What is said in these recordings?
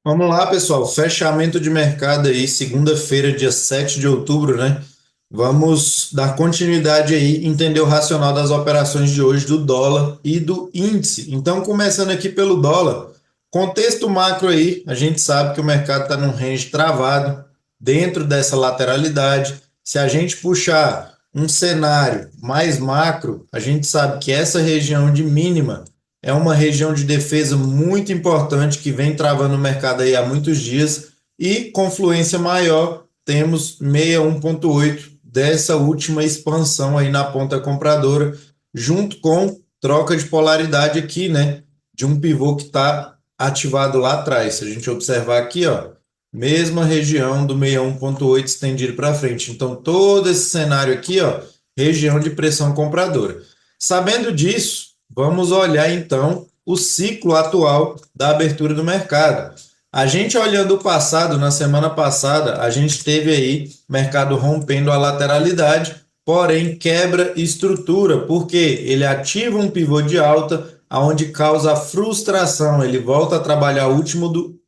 Vamos lá, pessoal. Fechamento de mercado aí, segunda-feira, dia 7 de outubro, né? Vamos dar continuidade aí, entender o racional das operações de hoje do dólar e do índice. Então, começando aqui pelo dólar, contexto macro aí, a gente sabe que o mercado está num range travado, dentro dessa lateralidade. Se a gente puxar um cenário mais macro, a gente sabe que essa região de mínima é uma região de defesa muito importante que vem travando o mercado aí há muitos dias e confluência maior, temos 61,8 dessa última expansão aí na ponta compradora, junto com troca de polaridade aqui, né, de um pivô que está ativado lá atrás. Se a gente observar aqui, ó, mesma região do 61,8 estendido para frente. Então, todo esse cenário aqui, ó, região de pressão compradora. Sabendo disso, vamos olhar então o ciclo atual da abertura do mercado. A gente olhando o passado, na semana passada, a gente teve aí mercado rompendo a lateralidade, porém quebra estrutura, porque ele ativa um pivô de alta, aonde causa frustração, ele volta a trabalhar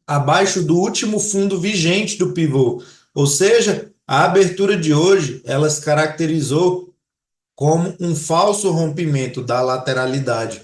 abaixo do último fundo vigente do pivô. Ou seja, a abertura de hoje, ela se caracterizou como um falso rompimento da lateralidade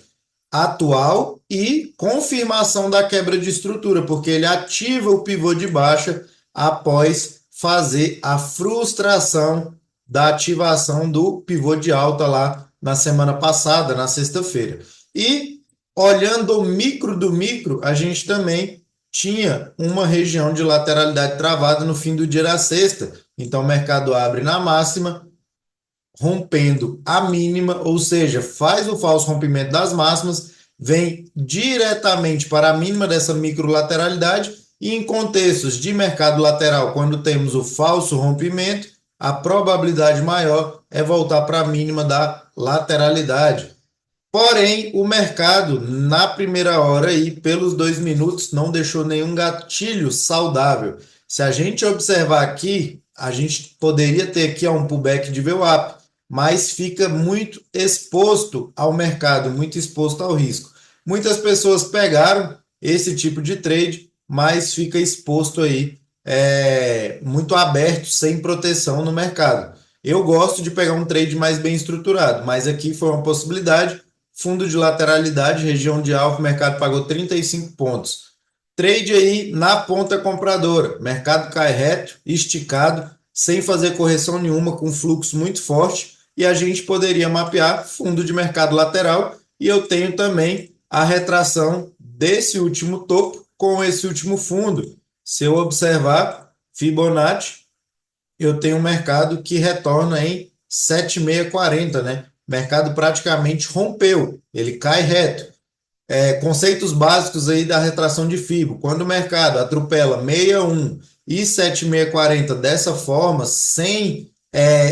atual e confirmação da quebra de estrutura, porque ele ativa o pivô de baixa após fazer a frustração da ativação do pivô de alta lá na semana passada, na sexta-feira. E olhando o micro do micro, a gente também tinha uma região de lateralidade travada no fim do dia da sexta. Então o mercado abre na máxima, rompendo a mínima, ou seja, faz o falso rompimento das máximas, vem diretamente para a mínima dessa microlateralidade e em contextos de mercado lateral, quando temos o falso rompimento, a probabilidade maior é voltar para a mínima da lateralidade. Porém, o mercado, na primeira hora aí, pelos 2 minutos, não deixou nenhum gatilho saudável. Se a gente observar aqui, a gente poderia ter aqui um pullback de VWAP, mas fica muito exposto ao mercado, muito exposto ao risco. Muitas pessoas pegaram esse tipo de trade, mas fica exposto aí, muito aberto, sem proteção no mercado. Eu gosto de pegar um trade mais bem estruturado, mas aqui foi uma possibilidade. Fundo de lateralidade, região de alvo, o mercado pagou 35 pontos. Trade aí na ponta compradora. Mercado cai reto, esticado, sem fazer correção nenhuma, com fluxo muito forte. E a gente poderia mapear fundo de mercado lateral. E eu tenho também a retração desse último topo com esse último fundo. Se eu observar Fibonacci, eu tenho um mercado que retorna em 7,640, né? O mercado praticamente rompeu, ele cai reto. Conceitos básicos aí da retração de FIBO. Quando o mercado atropela 61 e 7640 dessa forma, sem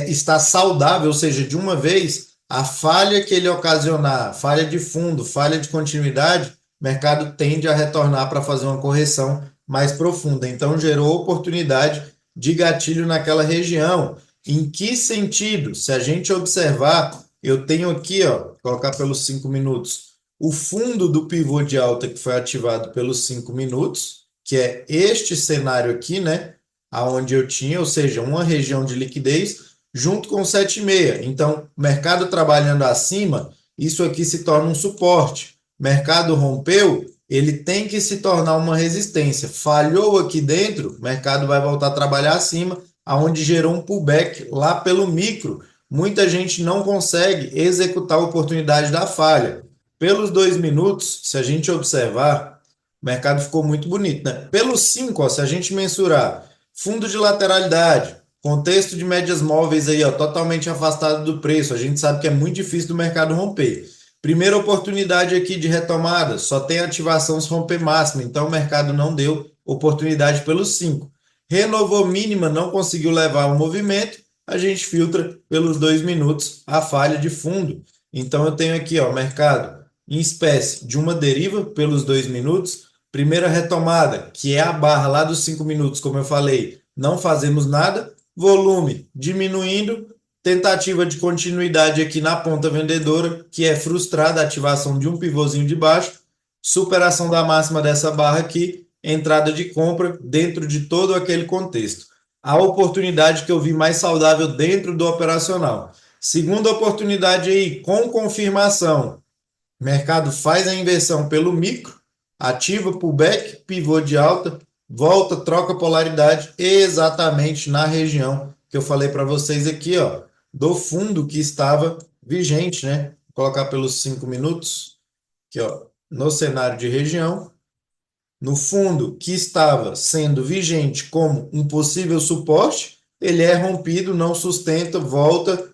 estar saudável, ou seja, de uma vez, a falha que ele ocasionar, falha de fundo, falha de continuidade, o mercado tende a retornar para fazer uma correção mais profunda. Então, gerou oportunidade de gatilho naquela região. Em que sentido? Se a gente observar, eu tenho aqui, ó, colocar pelos 5 minutos o fundo do pivô de alta que foi ativado pelos 5 minutos, que é este cenário aqui, né? Aonde eu tinha, ou seja, uma região de liquidez, junto com 7,6. Então, mercado trabalhando acima, isso aqui se torna um suporte. Mercado rompeu, ele tem que se tornar uma resistência. Falhou aqui dentro, mercado vai voltar a trabalhar acima, aonde gerou um pullback lá pelo micro. Muita gente não consegue executar a oportunidade da falha. Pelos 2 minutos, se a gente observar, o mercado ficou muito bonito, né? Pelos 5, ó, se a gente mensurar fundo de lateralidade, contexto de médias móveis aí, ó, totalmente afastado do preço, a gente sabe que é muito difícil do mercado romper. Primeira oportunidade aqui de retomada, só tem ativação se romper máxima, então o mercado não deu oportunidade pelos 5. Renovou mínima, não conseguiu levar o movimento, a gente filtra pelos 2 minutos a falha de fundo. Então eu tenho aqui, ó, mercado em espécie de uma deriva pelos 2 minutos. Primeira retomada, que é a barra lá dos 5 minutos, como eu falei, não fazemos nada. Volume diminuindo, tentativa de continuidade aqui na ponta vendedora, que é frustrada a ativação de um pivôzinho de baixo, superação da máxima dessa barra aqui entrada de compra dentro de todo aquele contexto. A oportunidade que eu vi mais saudável dentro do operacional. Segunda oportunidade aí, com confirmação. O mercado faz a inversão pelo micro, ativa pullback, pivô de alta, volta, troca polaridade exatamente na região que eu falei para vocês aqui, ó, do fundo que estava vigente, né? Vou colocar pelos 5 minutos, aqui, ó, no cenário de região, no fundo que estava sendo vigente como um possível suporte, ele é rompido, não sustenta, volta,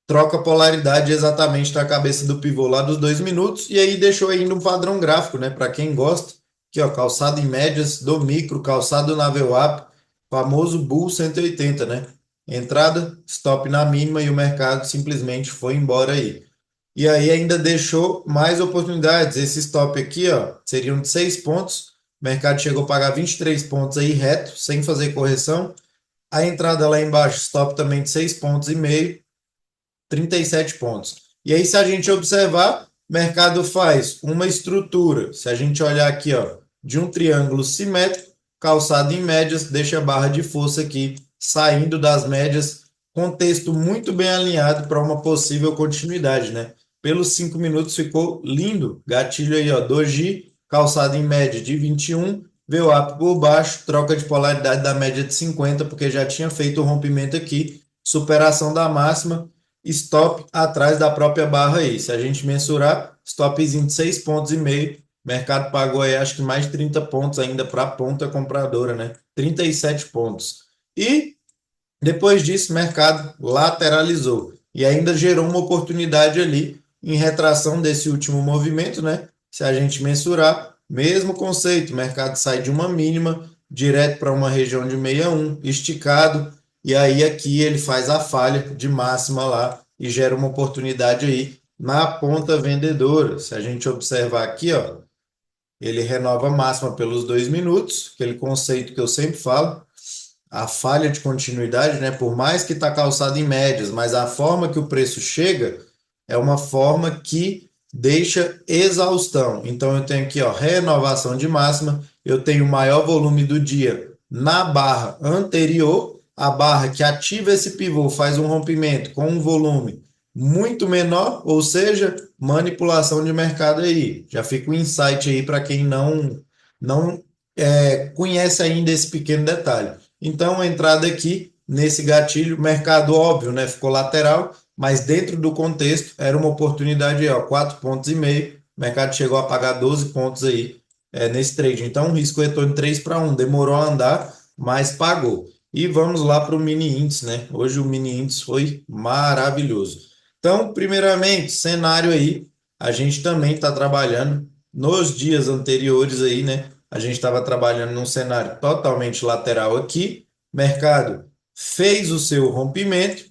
troca polaridade exatamente na cabeça do pivô lá dos 2 minutos, e aí deixou ainda um padrão gráfico, né? Para quem gosta, aqui ó, calçado em médias do micro, calçado na VWAP, famoso Bull 180, né? Entrada, stop na mínima e o mercado simplesmente foi embora aí. E aí ainda deixou mais oportunidades. Esse stop aqui, ó, seriam de 6 pontos. O mercado chegou a pagar 23 pontos aí reto, sem fazer correção. A entrada lá embaixo, stop também de 6 pontos e meio, 37 pontos. E aí, se a gente observar, o mercado faz uma estrutura. Se a gente olhar aqui, ó, de um triângulo simétrico, calçado em médias, deixa a barra de força aqui saindo das médias, contexto muito bem alinhado para uma possível continuidade, né? Pelos 5 minutos ficou lindo. Gatilho aí, ó, doji, calçado em média de 21, VWAP por baixo, troca de polaridade da média de 50, porque já tinha feito o rompimento aqui, superação da máxima, stop atrás da própria barra aí. Se a gente mensurar, stopzinho de 6 pontos e meio, o mercado pagou aí acho que mais de 30 pontos ainda para a ponta compradora, né? 37 pontos. E depois disso, o mercado lateralizou e ainda gerou uma oportunidade ali em retração desse último movimento, né? Se a gente mensurar, mesmo conceito, o mercado sai de uma mínima direto para uma região de 61, esticado, e aí aqui ele faz a falha de máxima lá e gera uma oportunidade aí na ponta vendedora. Se a gente observar aqui, ó, ele renova a máxima pelos 2 minutos, aquele conceito que eu sempre falo, a falha de continuidade, né? Por mais que está calçado em médias, mas a forma que o preço chega é uma forma que deixa exaustão. Então eu tenho aqui, ó, renovação de máxima, eu tenho o maior volume do dia na barra anterior, a barra que ativa esse pivô faz um rompimento com um volume muito menor, ou seja, manipulação de mercado aí. Já fica o insight aí para quem não conhece ainda esse pequeno detalhe. Então, a entrada aqui nesse gatilho, mercado óbvio, né? Ficou lateral, mas dentro do contexto era uma oportunidade, ó, 4 pontos e meio. O mercado chegou a pagar 12 pontos aí nesse trade. Então, um risco retorno 3 para 1. Demorou a andar, mas pagou. E vamos lá para o mini índice, né? Hoje o mini índice foi maravilhoso. Então, primeiramente, cenário aí, a gente também está trabalhando nos dias anteriores aí, né? A gente estava trabalhando num cenário totalmente lateral aqui, mercado fez o seu rompimento,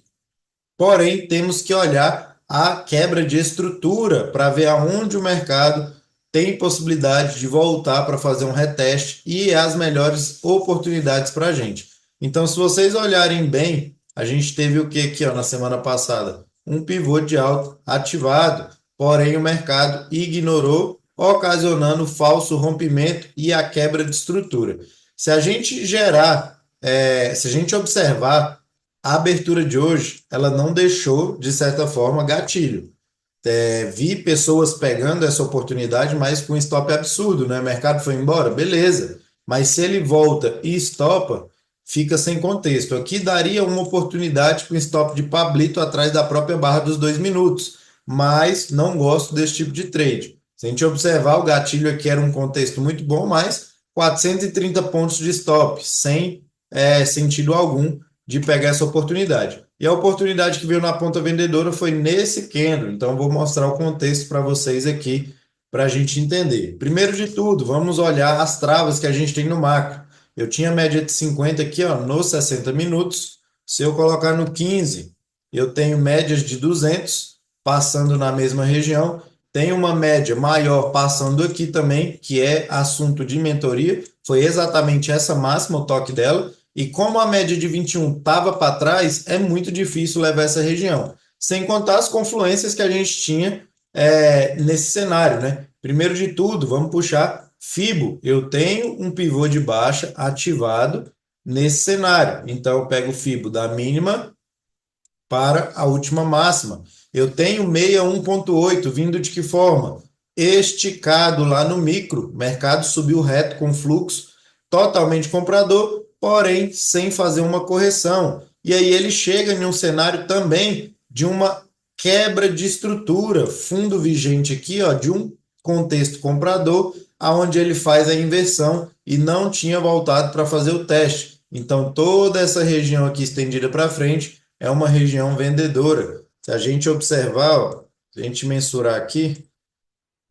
porém temos que olhar a quebra de estrutura para ver aonde o mercado tem possibilidade de voltar para fazer um reteste e as melhores oportunidades para a gente. Então, se vocês olharem bem, a gente teve o que aqui ó, na semana passada? Um pivô de alta ativado, porém o mercado ignorou, ocasionando falso rompimento e a quebra de estrutura. Se a gente se a gente observar a abertura de hoje, ela não deixou, de certa forma, gatilho. Vi pessoas pegando essa oportunidade, mas com stop absurdo, né? O mercado foi embora, beleza. Mas se ele volta e estopa, fica sem contexto. Aqui daria uma oportunidade com stop de Pablito atrás da própria barra dos 2 minutos, mas não gosto desse tipo de trade. Se a gente observar, o gatilho aqui era um contexto muito bom, mas 430 pontos de stop, sem sentido algum de pegar essa oportunidade. E a oportunidade que veio na ponta vendedora foi nesse candle. Então, vou mostrar o contexto para vocês aqui, para a gente entender. Primeiro de tudo, vamos olhar as travas que a gente tem no macro. Eu tinha média de 50 aqui, ó, nos 60 minutos. Se eu colocar no 15, eu tenho médias de 200, passando na mesma região. Tem uma média maior passando aqui também, que é assunto de mentoria. Foi exatamente essa máxima, o toque dela. E como a média de 21 estava para trás, é muito difícil levar essa região. Sem contar as confluências que a gente tinha nesse cenário, né? Primeiro de tudo, vamos puxar Fibo, eu tenho um pivô de baixa ativado nesse cenário. Então, eu pego o Fibo da mínima para a última máxima. Eu tenho 61,8 vindo de que forma? Esticado lá no micro, mercado subiu reto com fluxo totalmente comprador, porém sem fazer uma correção. E aí ele chega em um cenário também de uma quebra de estrutura, fundo vigente aqui, ó, de um contexto comprador, aonde ele faz a inversão e não tinha voltado para fazer o teste. Então toda essa região aqui estendida para frente é uma região vendedora. Se a gente observar, ó, se a gente mensurar aqui,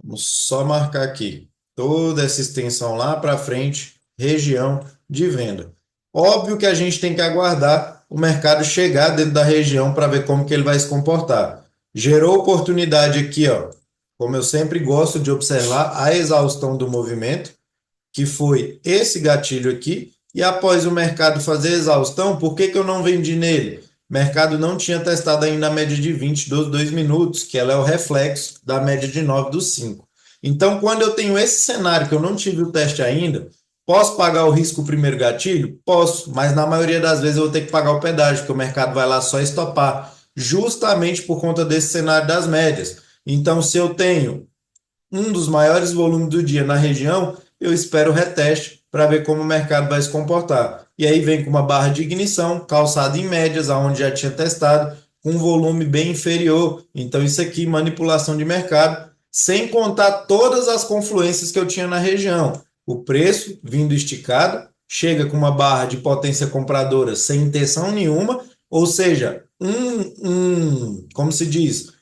vamos só marcar aqui, toda essa extensão lá para frente, região de venda. Óbvio que a gente tem que aguardar o mercado chegar dentro da região para ver como que ele vai se comportar. Gerou oportunidade aqui, ó, como eu sempre gosto de observar, a exaustão do movimento, que foi esse gatilho aqui, e após o mercado fazer a exaustão, por que eu não vendi nele? O mercado não tinha testado ainda a média de 20 dos 2 minutos, que ela é o reflexo da média de 9 dos 5. Então, quando eu tenho esse cenário que eu não tive o teste ainda, posso pagar o risco primeiro gatilho? Posso, mas na maioria das vezes eu vou ter que pagar o pedágio, porque o mercado vai lá só estopar, justamente por conta desse cenário das médias. Então, se eu tenho um dos maiores volumes do dia na região, eu espero o reteste para ver como o mercado vai se comportar. E aí vem com uma barra de ignição, calçada em médias, aonde já tinha testado, com um volume bem inferior. Então isso aqui, manipulação de mercado, sem contar todas as confluências que eu tinha na região. O preço vindo esticado, chega com uma barra de potência compradora sem intenção nenhuma, ou seja, como se diz,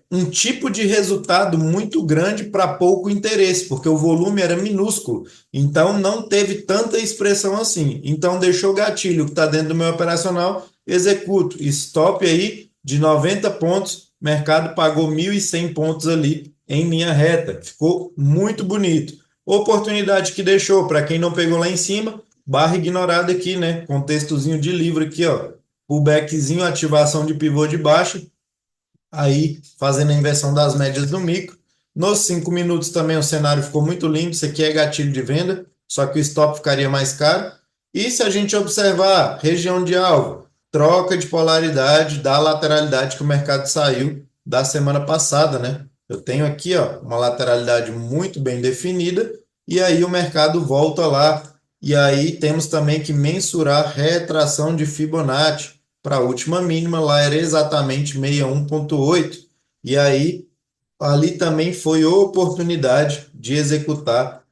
um tipo de resultado muito grande para pouco interesse, porque o volume era minúsculo, então não teve tanta expressão assim. Então deixou o gatilho que está dentro do meu operacional, executo, stop aí de 90 pontos, mercado pagou 1.100 pontos ali em linha reta, ficou muito bonito. Oportunidade que deixou, para quem não pegou lá em cima, barra ignorada aqui, né? Contextozinho de livro aqui, ó. Pullbackzinho, ativação de pivô de baixo, aí fazendo a inversão das médias do micro. Nos 5 minutos também o cenário ficou muito lindo. Isso aqui é gatilho de venda, só que o stop ficaria mais caro. E se a gente observar região de alvo, troca de polaridade da lateralidade que o mercado saiu da semana passada, né? Eu tenho aqui, ó, uma lateralidade muito bem definida e aí o mercado volta lá. E aí temos também que mensurar retração de Fibonacci para a última mínima, lá era exatamente 61,8, e aí ali também foi oportunidade de executar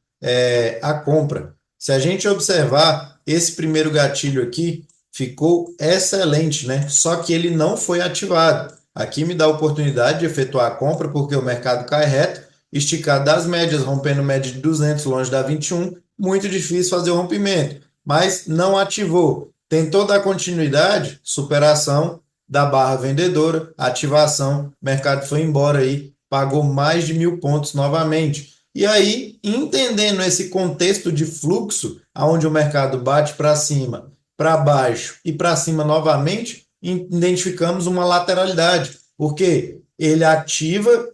a compra. Se a gente observar, esse primeiro gatilho aqui ficou excelente, né? Só que ele não foi ativado. Aqui me dá a oportunidade de efetuar a compra, porque o mercado cai reto, esticado das médias, rompendo média de 200, longe da 21, muito difícil fazer o rompimento, mas não ativou. Tentou dar continuidade, superação da barra vendedora, ativação, mercado foi embora aí, pagou mais de 1.000 pontos novamente. E aí, entendendo esse contexto de fluxo, onde o mercado bate para cima, para baixo e para cima novamente, identificamos uma lateralidade, porque ele ativa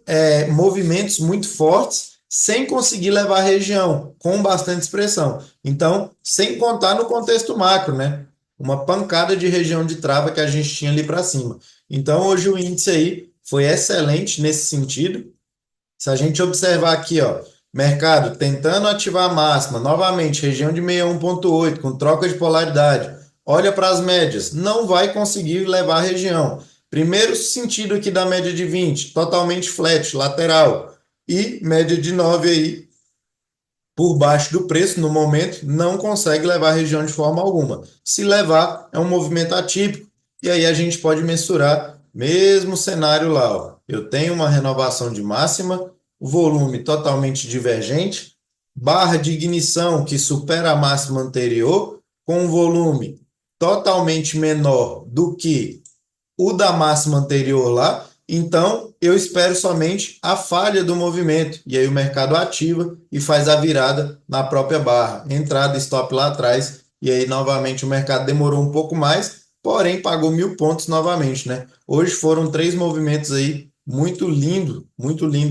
movimentos muito fortes sem conseguir levar a região, com bastante expressão. Então, sem contar no contexto macro, né? Uma pancada de região de trava que a gente tinha ali para cima. Então, hoje o índice aí foi excelente nesse sentido. Se a gente observar aqui, ó, mercado tentando ativar a máxima, novamente, região de 61,8, com troca de polaridade, olha para as médias, não vai conseguir levar a região. Primeiro sentido aqui da média de 20, totalmente flat, lateral, e média de 9 aí, por baixo do preço, no momento, não consegue levar a região de forma alguma. Se levar, é um movimento atípico, e aí a gente pode mensurar mesmo cenário lá. Ó. Eu tenho uma renovação de máxima, volume totalmente divergente, barra de ignição que supera a máxima anterior, com um volume totalmente menor do que o da máxima anterior lá, então eu espero somente a falha do movimento, e aí o mercado ativa e faz a virada na própria barra, entrada stop lá atrás, e aí novamente o mercado demorou um pouco mais, porém pagou 1.000 pontos novamente, né? Hoje foram 3 movimentos aí, muito lindo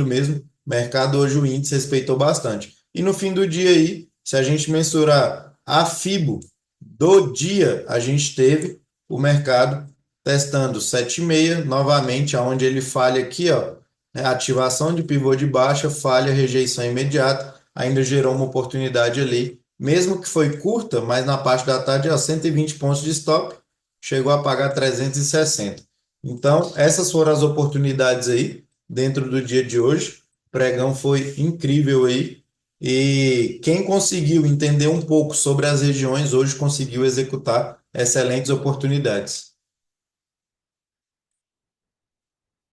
mesmo, mercado hoje o índice respeitou bastante. E no fim do dia aí, se a gente mensurar a FIBO do dia, a gente teve o mercado testando 7,6 novamente, aonde ele falha aqui, ó, né, ativação de pivô de baixa, falha, rejeição imediata, ainda gerou uma oportunidade ali, mesmo que foi curta, mas na parte da tarde, ó, 120 pontos de stop, chegou a pagar 360. Então, essas foram as oportunidades aí dentro do dia de hoje. O pregão foi incrível aí. E quem conseguiu entender um pouco sobre as regiões hoje conseguiu executar excelentes oportunidades.